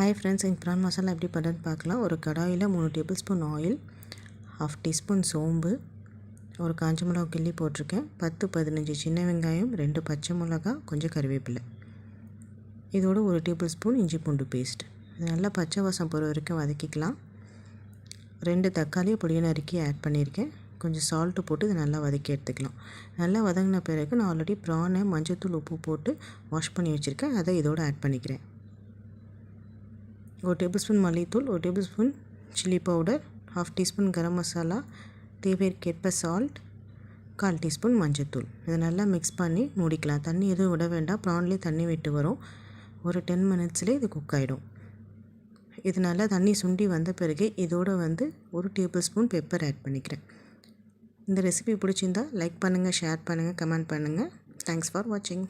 Hi friends, இந்த PRAN masala எப்படி பண்ணுறதுன்னு பார்க்கலாம். ஒரு கடாயில் 3 டேபிள் ஸ்பூன் ஆயில், 1/2 டீஸ்பூன் சோம்பு, ஒரு காஞ்ச மிளகா கிள்ளி போட்டிருக்கேன், 10-15 சின்ன வெங்காயம், 2 பச்சை மிளகா, கொஞ்சம் கறிவேப்பிலை, இதோட 1 டேபிள் ஸ்பூன் இஞ்சி பூண்டு பேஸ்ட். இது நல்லா பச்சை வாசம் போகிற வரைக்கும் வதக்கிக்கலாம். 2 தக்காளியை பொடியை நறுக்கி ஆட் பண்ணியிருக்கேன். கொஞ்சம் சால்ட்டு போட்டு இதை நல்லா வதக்கி எடுத்துக்கலாம். நல்லா வதங்கின பிறகு நான் ஆல்ரெடி ப்ரானை மஞ்சத்தூள் உப்பு போட்டு வாஷ் பண்ணி வச்சுருக்கேன். அதை இதோடு ஆட் பண்ணிக்கிறேன். 1 டேபிள் ஸ்பூன் மல்லித்தூள், 1 tablespoon chilli powder, 1/2 teaspoon garam masala, தேவைக்கேற்ப சால்ட், 1/4 டீஸ்பூன் மஞ்சத்தூள். இதை நல்லா மிக்ஸ் பண்ணி மூடிக்கலாம். தண்ணி எதுவும் விட வேண்டாம், ப்ரான்லேயே தண்ணி விட்டு வரும். ஒரு 10 மினிட்ஸ்லேயே இது குக் ஆகிடும். இது நல்லா தண்ணி சுண்டி வந்த பிறகு இதோடு 1 டேபிள் ஸ்பூன் பெப்பர் ஆட் பண்ணிக்கிறேன். இந்த ரெசிபி பிடிச்சிருந்தால் லைக் பண்ணுங்கள், ஷேர் பண்ணுங்கள், கமெண்ட் பண்ணுங்கள். தேங்க்ஸ் ஃபார் வாட்சிங்.